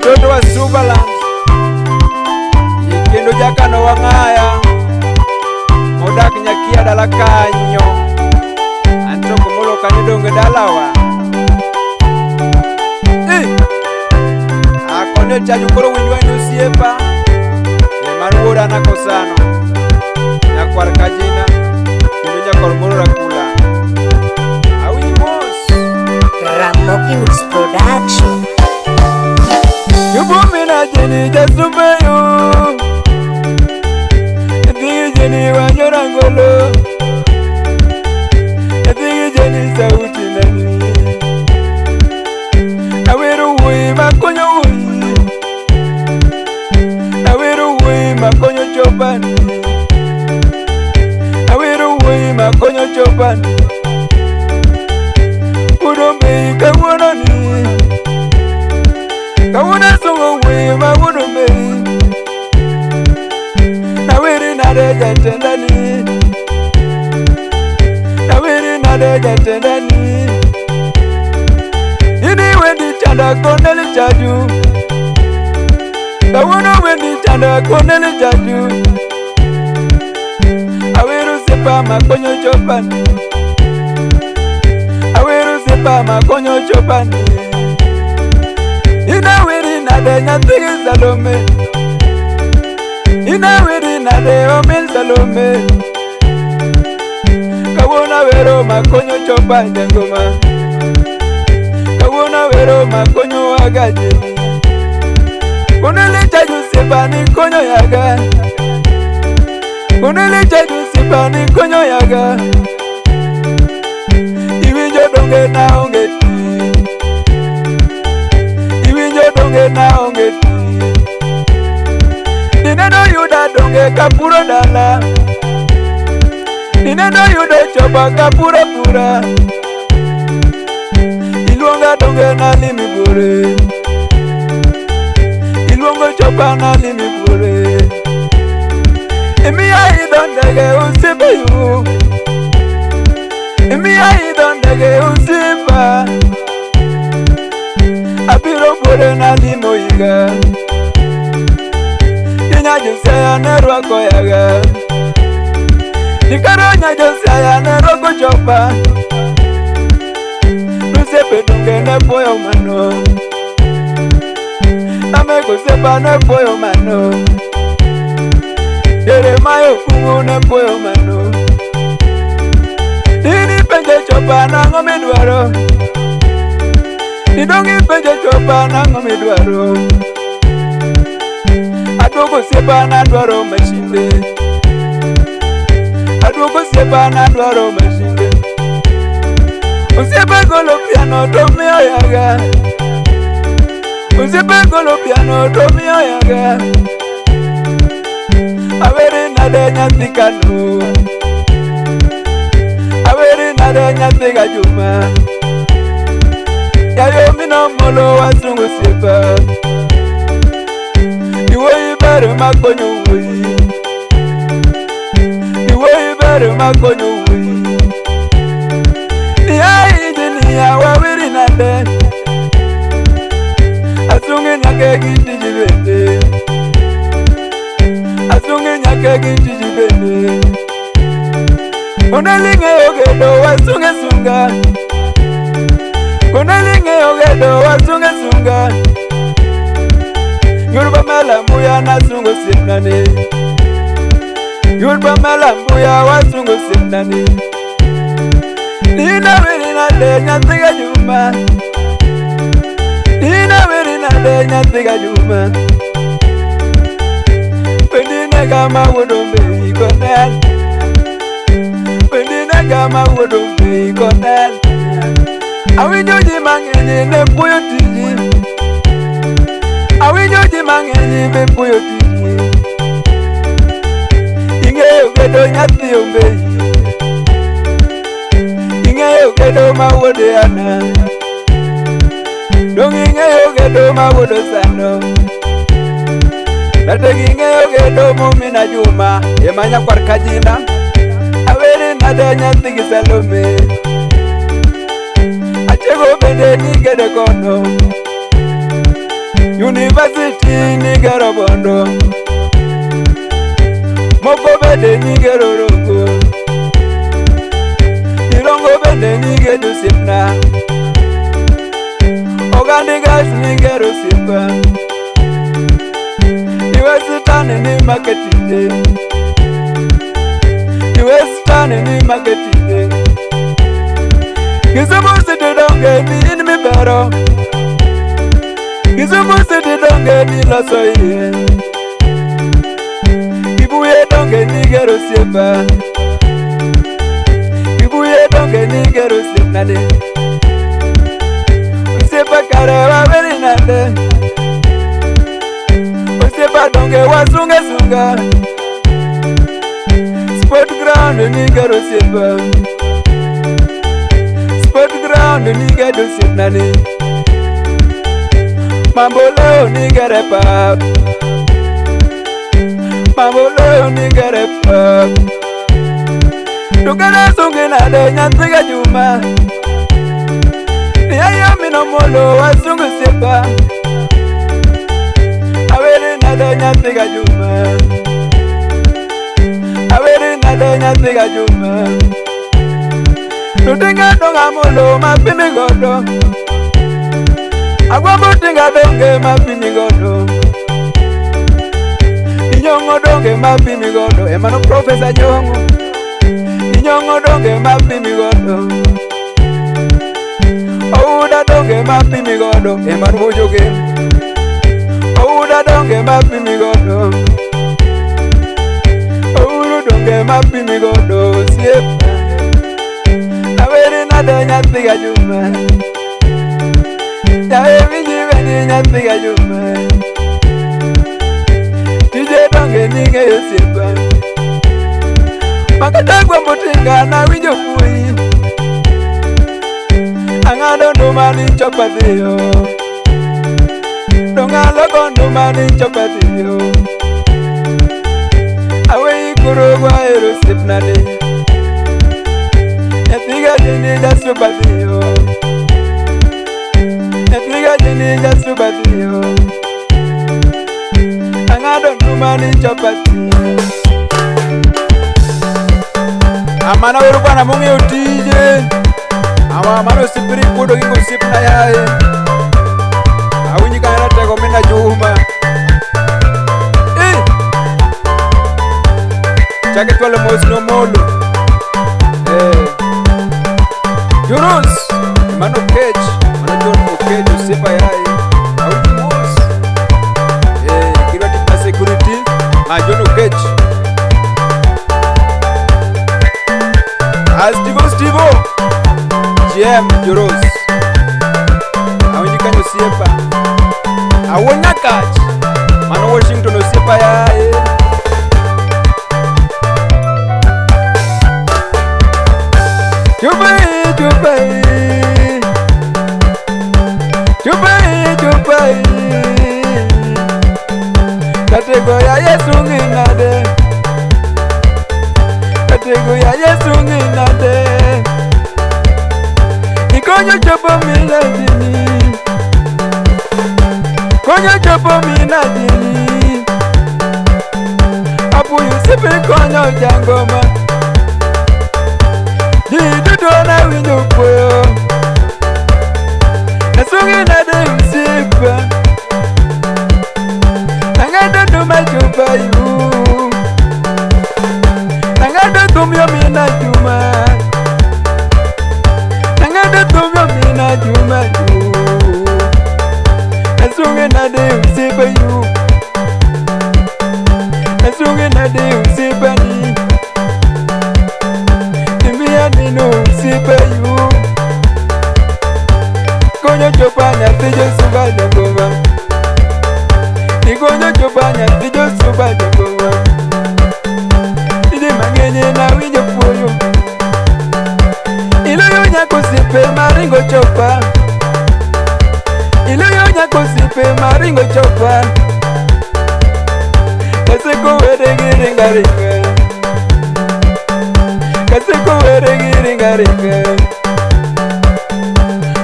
mtoto wa Subaland Ikendo jakano wang'aya modak nyakia dala kanyo anto komolo kanyo donge dalawa akone chaju koro winjwani osiepa manuora nakosano nyakwar kajina kendo nyakor moro rakula awinj mos Ramogi Mix Production. Yubumina jeni jasumeyo Edhigi jeni wanyorangolo Edhigi jeni sauti nani Nawiru hui makonyo hui Nawiru hui makonyo chopani Nawiru hui makonyo chopani Udome kawononi Kawuna sungo wima wudume Nawiri nadeja tendani Nawiri nadeja tendani Ini wendi chanda koneli chaju Kawuna wendi chanda koneli chaju Awiru sepa makonyo chopani Awiru sepa makonyo chopani Inawiri nade nyatigi Salome Inawiri nade omil Salome Kawuna wero makonyo chopa jangoma Kawuna wero makonyo agaji Kunili chaju sipani konyo yaga Kunili chaju sipani konyo yaga Iwinjo donge na ongeti donge na ongeti Nineno yuda donge kapuro dala Nineno yuda chopa kapura pura Iluonga donge na limi bure Iluongo chopa na limi bure Emiya idondege usibiyu Emiya idondege usimba Abiro bore na limo yiga Ninya josaya nerwa koyaga Nikaronya josaya nerwa kochopa Nusepe dunge ne poyo mano Nameko sepa ne poyo mano Yeremayo kungu ne poyo mano Nini penje chopa na ngome dwaro Nidongi penje chopa na ngome dwaro Adugo sepa na dwaro mashinde Adugo sepa na dwaro mashinde Usepa golo piano to miyo yaga Usepa golo piano to miyo yaga Aweri nade nyati kanu Aweri nade nyati gajuma Yayo mino molo wasungu sepa Iwo iberu makonyo wui Iwo iberu makonyo wui Niya iji niya wawiri nade Asungi nyake giti jibende Asungi nyake giti jibende Unalinge yogedo wasunge sunga Kunalinge yogedo wasunge sunga Yurba mela mbuya na sungo simnani Yurba mela mbuya wa sungo simnani Nina wiri na de nyatiga juma Nina wiri na de nyatiga juma Pendine gama wudombe ikonel Pendine gama wudombe ikonel Awinyoji mangenye ne puyo tiji Awinyoji mangenye be puyo tiji Ingeyo gedo nyati ombe Ingeyo gedo mawode ana Dong ingeyo gedo mawode sano Nategi ingeyo gedo mumina juma Yemanya kwar kajina Aweri nade nyati Salome Achego bende ni gede kono University nigero bondo, moko bende nigero rogo, irongo bende nigero sipna, ogandi gas nigero sipa, University ni marketing, University ni marketing. Kisumu City donge ni in mi baro, Kisumu City donge ni loso iye, Kibuye donge ni gero siepa, Kibuye donge ni gero siepnade, Usiepa kare waberi nande, Usiepa donge wasunga sunga, Sport ground ni gero siepa, Sport ground ni gero siepnade, Mambo leo ni gere pap, Mambo leo ni gere pap. Tukana sungi na de nyantiga juma, Ni ayo mino molo wa sungu sepa, Aweri na de nyantiga juma, Aweri na de nyantiga juma. Tutinga donga molo mapini godo, Agwa mutinga donge mapini godo, Ninyongo donge mapini godo, Emano Professor Nyongo, Ninyongo donge mapini godo, Ouda donge mapini godo, Emano Mujoge, Ouda donge mapini godo, Oulu donge mapini godo, Siepa, Aweri nade nyatiga juma, Yae vijive ni nyatiga juma, Tije donge nige yosipa, Makatagwa mutinga na winjo kui, Angado ndumani chopathiyo, Donga loko ndumani chopathiyo, Awe ikurugwa erosipnade, Nyatiga jini jasupathiyo, Nyatiga jini jasupathiyo, Angado ndumani chopathiyo. Amana weru bwana mungi utije, Ama amano sipiri kudo kingo sipna yae, Awinyi kaya tego mina juma, Chake twale mosno molo, Joros, Mano Cage, Mano John Cage usipa yae, Awinyi mos, Kirati pa security, John Cage, Stivo, GM Joros, Awinyi kanyo siepa, Awonya Catch, Mano Washington usipa yae, Jubai, Katego ya Yesu nginade, Katego ya Yesu nginade, Ikonyo chopo mina jini, Konyo chopo mina jini, Apu yusipi konyo jangoma, Jidudo na winyo kweyo, Nasungi na de usipa, Nangado numa chupa yu, Nangado tumyo mina juma, Nangado tumyo mina juma yu, Nasungi na de usipa yu, Nasungi na de usipa ni, Timia nino usipa yu, Konyo chopanya tijo suba jangoma, Ikonyo chopanya tijo suba jangoma, Ide mangenye na winjo puyo, Iloyo nyako sipe maringo chopa, Iloyo nyako sipe maringo chopa, Kaseko wede giringa ringa, Kaseko wede giringa ringa,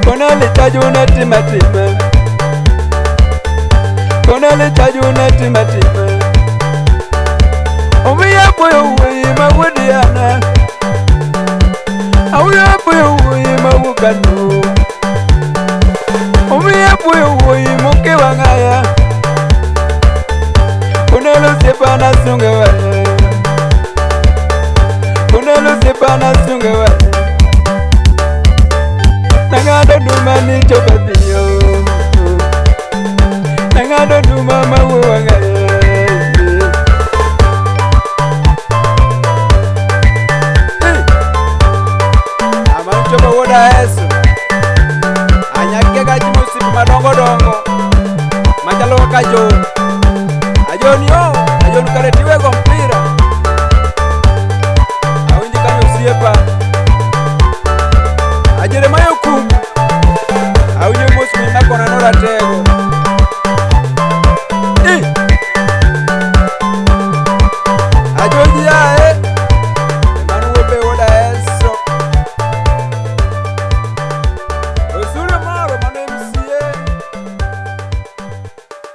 Kona lita juna tima tima, Kunele chajuna timatima Omiya poyo uwima wudiana Awuya poyo uwima wukanu Omiya poyo uwima ukiwangaya Kunele sepana sungewaya Kunele sepana sungewaya Nangado dumani chokatiyo Nangado dumama wuwangaya Amanchoba woda eso Anyake kaji musipu madongo dongo Majalo kajo Ajoni o Ajoni karetiwe